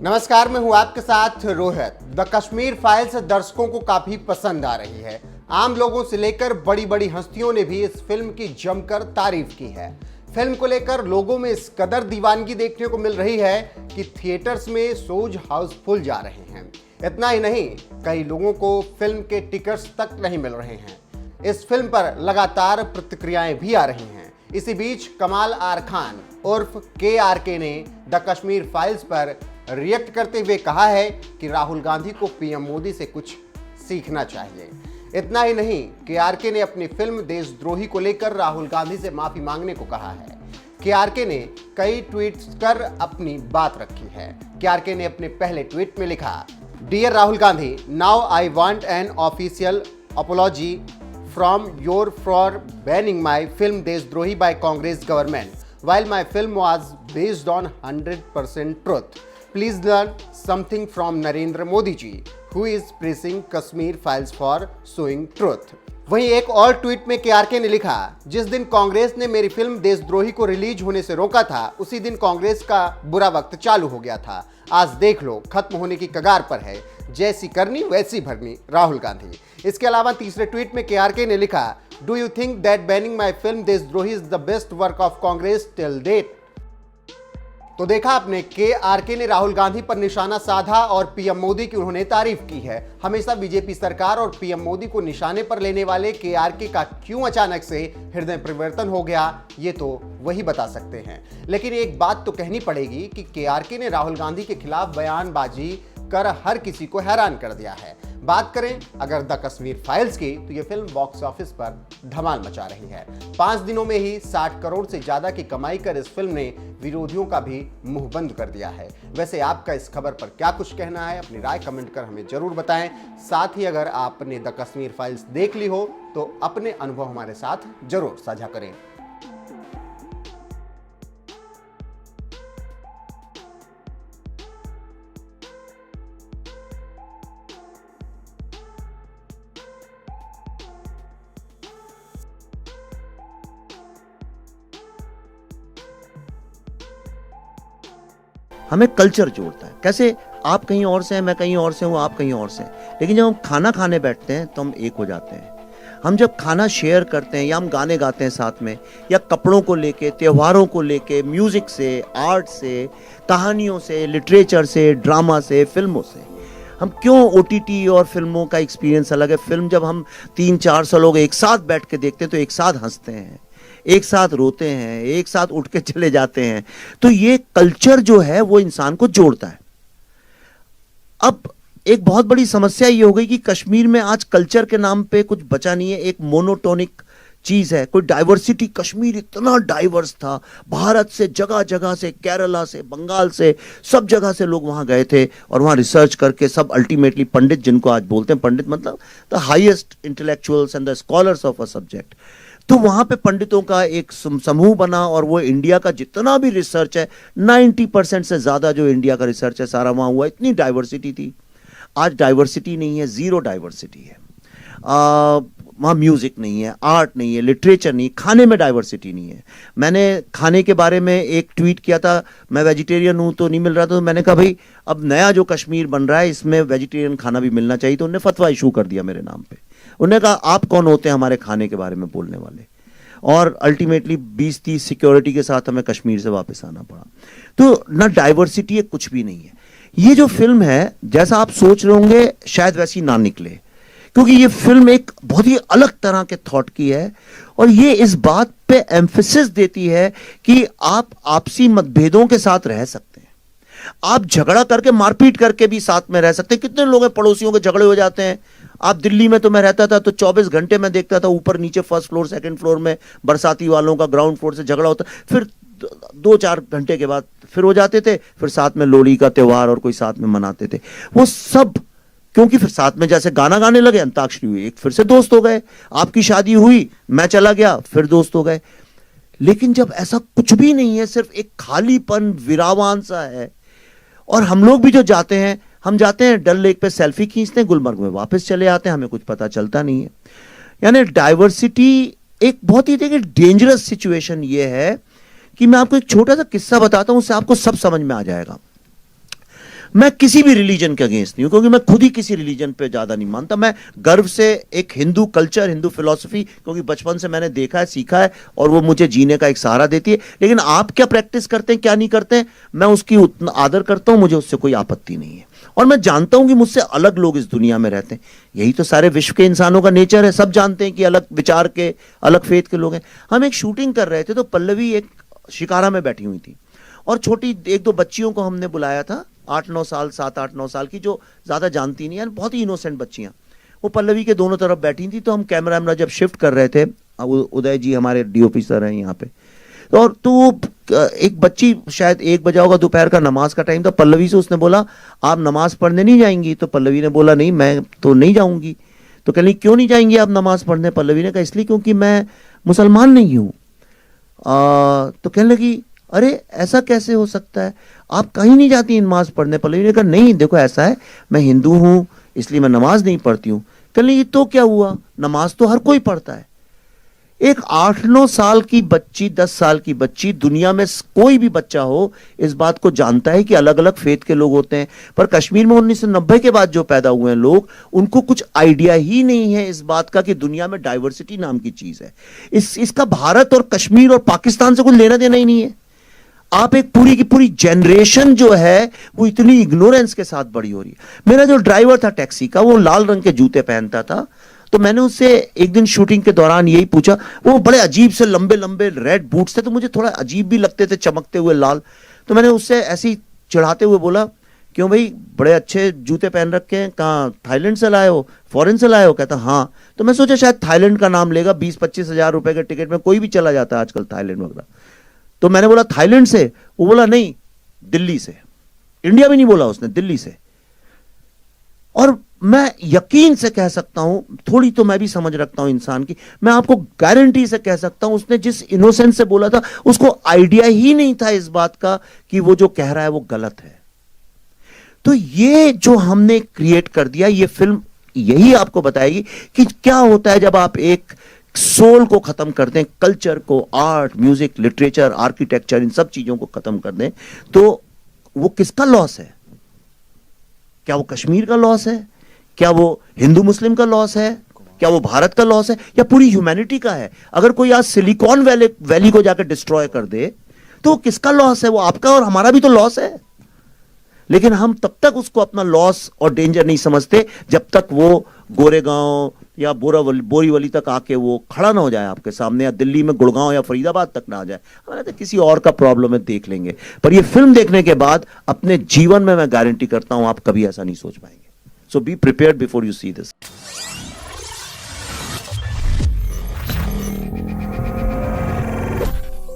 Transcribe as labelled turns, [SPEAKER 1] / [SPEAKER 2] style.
[SPEAKER 1] नमस्कार, मैं हूं आपके साथ रोहित। द कश्मीर फाइल्स दर्शकों को काफी पसंद आ रही है। आम लोगों से लेकर बड़ी बड़ी हस्तियों ने भी इस फिल्म की जमकर तारीफ की है। फिल्म को लेकर लोगों में इस कदर दीवानगी देखने को मिल रही है कि थिएटर्स में शोज हाउसफुल जा रहे हैं। इतना ही नहीं, कई लोगों को फिल्म के टिकट्स तक नहीं मिल रहे हैं। इस फिल्म पर लगातार प्रतिक्रियाएं भी आ रही हैं। इसी बीच कमाल आर खान उर्फ KRK ने द कश्मीर फाइल्स पर रिएक्ट करते हुए कहा है कि राहुल गांधी को पीएम मोदी से कुछ सीखना चाहिए। इतना ही नहीं, KRK ने अपनी फिल्म देशद्रोही को लेकर राहुल गांधी से माफी मांगने को कहा है। KRK ने कई ट्वीट्स कर अपनी बात रखी है। KRK ने अपने पहले ट्वीट में लिखा, dear Rahul Gandhi, now I want an official apology from your for banning my film Deshdrohi by Congress government while my film was based on 100% truth. Please learn something from Narendra Modi ji who is praising Kashmir files for showing truth. वहीं एक और tweet में KRK ने लिखा, जिस दिन कांग्रेस ने मेरी फिल्म देशद्रोही को रिलीज होने से रोका था, उसी दिन कांग्रेस का बुरा वक्त चालू हो गया था। आज देख लो, खत्म होने की कगार पर है। जैसी करनी वैसी भरनी, राहुल गांधी। इसके अलावा तीसरे ट्वीट में KRK ने लिखा, do you think that banning my film Deshdrohi is the best work of Congress till date. तो देखा आपने, KRK ने राहुल गांधी पर निशाना साधा और पीएम मोदी की उन्होंने तारीफ की है। हमेशा बीजेपी सरकार और पीएम मोदी को निशाने पर लेने वाले KRK का क्यों अचानक से हृदय परिवर्तन हो गया, ये तो वही बता सकते हैं। लेकिन एक बात तो कहनी पड़ेगी कि KRK ने राहुल गांधी के खिलाफ बयानबाजी कर हर किसी को हैरान कर दिया है। बात करें अगर द कश्मीर फाइल्स की, तो यह फिल्म बॉक्स ऑफिस पर धमाल मचा रही है। 5 दिनों में ही 60 करोड़ से ज्यादा की कमाई कर इस फिल्म ने विरोधियों का भी मुंह बंद कर दिया है। वैसे आपका इस खबर पर क्या कुछ कहना है, अपनी राय कमेंट कर हमें जरूर बताएं। साथ ही अगर आपने द कश्मीर फाइल्स देख ली हो तो अपने अनुभव हमारे साथ जरूर साझा करें।
[SPEAKER 2] हमें कल्चर जोड़ता है। कैसे आप कहीं और से हैं, मैं कहीं और से हूँ, आप कहीं और से हैं, लेकिन जब हम खाना खाने बैठते हैं तो हम एक हो जाते हैं। हम जब खाना शेयर करते हैं या हम गाने गाते हैं साथ में, या कपड़ों को लेके, त्योहारों को लेके, म्यूजिक से, आर्ट से, कहानियों से, लिटरेचर से, ड्रामा से, फिल्मों से, हम क्यों OTT और फिल्मों का एक्सपीरियंस अलग है। फिल्म जब हम 300-400 लोग एक साथ बैठ के देखते हैं तो एक साथ हंसते हैं, एक साथ रोते हैं, एक साथ उठ के चले जाते हैं। तो ये कल्चर जो है वो इंसान को जोड़ता है। अब एक बहुत बड़ी समस्या ये हो गई कि कश्मीर में आज कल्चर के नाम पे कुछ बचा नहीं है। एक मोनोटोनिक चीज है, कोई डाइवर्सिटी। कश्मीर इतना डाइवर्स था, भारत से जगह जगह से, केरला से, बंगाल से, सब जगह से लोग वहां गए थे और वहां रिसर्च करके सब अल्टीमेटली पंडित, जिनको आज बोलते हैं पंडित मतलब the highest intellectuals and the scholars of a subject, तो वहां पे पंडितों का एक समूह बना और वो इंडिया का जितना भी रिसर्च है, 90% से ज्यादा जो इंडिया का रिसर्च है सारा वहां हुआ। इतनी डाइवर्सिटी थी। आज डाइवर्सिटी नहीं है, जीरो डाइवर्सिटी है। वहाँ म्यूजिक नहीं है, आर्ट नहीं है, लिटरेचर नहीं, खाने में डाइवर्सिटी नहीं है। मैंने खाने के बारे में एक ट्वीट किया था, मैं वेजिटेरियन हूँ तो नहीं मिल रहा था, तो मैंने कहा भाई अब नया जो कश्मीर बन रहा है इसमें वेजिटेरियन खाना भी मिलना चाहिए। तो उन्होंने फतवा इशू कर दिया मेरे नाम पे। उन्होंने कहा आप कौन होते हैं हमारे खाने के बारे में बोलने वाले। और अल्टीमेटली 20-30 सिक्योरिटी के साथ हमें कश्मीर से वापस आना पड़ा। तो ना डाइवर्सिटी है, कुछ भी नहीं है। ये जो फिल्म है, जैसा आप सोच रहे होंगे शायद वैसी ना निकले, क्योंकि ये फिल्म एक बहुत ही अलग तरह के थॉट की है और ये इस बात पे एम्फेसिस देती है कि आप आपसी मतभेदों के साथ रह सकते हैं, आप झगड़ा करके, मारपीट करके भी साथ में रह सकते हैं। कितने लोग हैं पड़ोसियों के झगड़े हो जाते हैं। आप दिल्ली में, तो मैं रहता था तो 24 घंटे मैं देखता था ऊपर नीचे, फर्स्ट फ्लोर सेकंड फ्लोर में बरसाती वालों का ग्राउंड फ्लोर से झगड़ा होता, फिर 2-4 घंटे के बाद फिर हो जाते थे, फिर साथ में लोहड़ी का त्योहार और कोई साथ में मनाते थे। वो सब क्योंकि फिर साथ में जैसे गाना गाने लगे, अंताक्षरी हुई, एक फिर से दोस्त हो गए। आपकी शादी हुई, मैं चला गया, फिर दोस्त हो गए। लेकिन जब ऐसा कुछ भी नहीं है, सिर्फ एक खालीपन, विरावान सा है, और हम लोग भी जो जाते हैं, हम जाते हैं डल लेक पे सेल्फी खींचते हैं, गुलमर्ग में वापस चले आते हैं, हमें कुछ पता चलता नहीं है। यानी डाइवर्सिटी एक बहुत ही देखिए डेंजरस सिचुएशन ये है कि मैं आपको एक छोटा सा किस्सा बताता हूं, उससे आपको सब समझ में आ जाएगा। मैं किसी भी रिलीजन के अगेंस्ट नहीं हूं, क्योंकि मैं खुद ही किसी रिलीजन पे ज्यादा नहीं मानता। मैं गर्व से एक हिंदू कल्चर, हिंदू फिलॉसफी, क्योंकि बचपन से मैंने देखा है, सीखा है, और वो मुझे जीने का एक सहारा देती है। लेकिन आप क्या प्रैक्टिस करते हैं, क्या नहीं करते हैं, मैं उसकी उतना आदर करता हूं, मुझे उससे कोई आपत्ति नहीं है। और मैं जानता हूं कि मुझसे अलग लोग इस दुनिया में रहते हैं। यही तो सारे विश्व के इंसानों का नेचर है, सब जानते हैं कि अलग विचार के, अलग फेथ के लोग हैं। हम एक शूटिंग कर रहे थे तो पल्लवी एक शिकारा में बैठी हुई थी, और छोटी एक दो बच्चियों को हमने बुलाया था, 8-9 साल, 7-8-9 साल की, जो ज़्यादा जानती नहीं है, बहुत ही इनोसेंट बच्चियाँ। वो पल्लवी के दोनों तरफ बैठी थी। तो हम कैमरा जब शिफ्ट कर रहे थे, उदय जी हमारे डीओपी सर हैं यहाँ पे, और तो एक बच्ची, शायद 1 बजा होगा, दोपहर का नमाज का टाइम था, पल्लवी से उसने बोला आप नमाज पढ़ने नहीं जाएंगी? तो पल्लवी ने बोला नहीं, मैं तो नहीं जाऊंगी। तो कहली क्यों नहीं जाएंगी आप नमाज पढ़ने? पल्लवी ने कहा इसलिए क्योंकि मैं मुसलमान नहीं हूँ। तो कहने लगी अरे ऐसा कैसे हो सकता है, आप कहीं नहीं जाती नमाज पढ़ने? पल्लवी ने कहा नहीं, देखो ऐसा है, मैं हिंदू हूं इसलिए मैं नमाज नहीं पढ़ती हूं। कहने लगी तो क्या हुआ, नमाज तो हर कोई पढ़ता है। एक 8-9 साल की बच्ची, 10 साल की बच्ची, दुनिया में कोई भी बच्चा हो इस बात को जानता है कि अलग अलग फेथ के लोग होते हैं। पर कश्मीर में 1990 के बाद जो पैदा हुए हैं लोग, उनको कुछ आइडिया ही नहीं है इस बात का कि दुनिया में डाइवर्सिटी नाम की चीज है। इसका भारत और कश्मीर और पाकिस्तान से कुछ लेना देना ही नहीं है। आप एक पूरी की पूरी जनरेशन जो है वो इतनी इग्नोरेंस के साथ बड़ी हो रही है। मेरा जो ड्राइवर था टैक्सी का, वो लाल रंग के जूते पहनता था। तो मैंने उससे एक दिन शूटिंग के दौरान यही पूछा, वो बड़े अजीब से लंबे लंबे रेड बूट्स थे, तो मुझे थोड़ा अजीब भी लगते थे, चमकते हुए लाल। तो मैंने उससे ऐसे ही चिढ़ाते हुए बोला, क्यों भाई बड़े अच्छे जूते पहन रखे हैं, कहाँ थाईलैंड से लाए हो, फॉरेन से लाए हो? कहता हाँ। तो मैं सोचा शायद थाईलैंड का नाम लेगा, 20-25 हजार रुपए के टिकट में कोई भी चला जाता है आजकल थाईलैंड वगैरह। तो मैंने बोला थाईलैंड से? वो बोला नहीं, दिल्ली से। इंडिया में नहीं बोला उसने, दिल्ली से। और मैं यकीन से कह सकता हूं, थोड़ी तो मैं भी समझ रखता हूं इंसान की, मैं आपको गारंटी से कह सकता हूं उसने जिस इनोसेंस से बोला था, उसको आइडिया ही नहीं था इस बात का कि वो जो कह रहा है वो गलत है। तो ये जो हमने क्रिएट कर दिया, ये फिल्म यही आपको बताएगी कि क्या होता है जब आप एक सोल को खत्म कर दें, कल्चर को, आर्ट, म्यूजिक, लिटरेचर, आर्किटेक्चर, इन सब चीजों को खत्म कर दें, तो वो किसका लॉस है? क्या वो कश्मीर का लॉस है? क्या वो हिंदू मुस्लिम का लॉस है? क्या वो भारत का लॉस है? या पूरी ह्यूमैनिटी का है? अगर कोई आज सिलिकॉन वैली को जाकर डिस्ट्रॉय कर दे तो किसका लॉस है? वो आपका और हमारा भी तो लॉस है। लेकिन हम तब तक उसको अपना लॉस और डेंजर नहीं समझते जब तक वो गोरेगांव या बोरीवली तक आके वो खड़ा ना हो जाए आपके सामने, या दिल्ली में गुड़गांव या फरीदाबाद तक ना आ जाए। हमारे तो किसी और का प्रॉब्लम है, देख लेंगे। पर ये फिल्म देखने के बाद अपने जीवन में मैं गारंटी करता हूं आप कभी ऐसा नहीं सोच पाएंगे। So be prepared before you see this.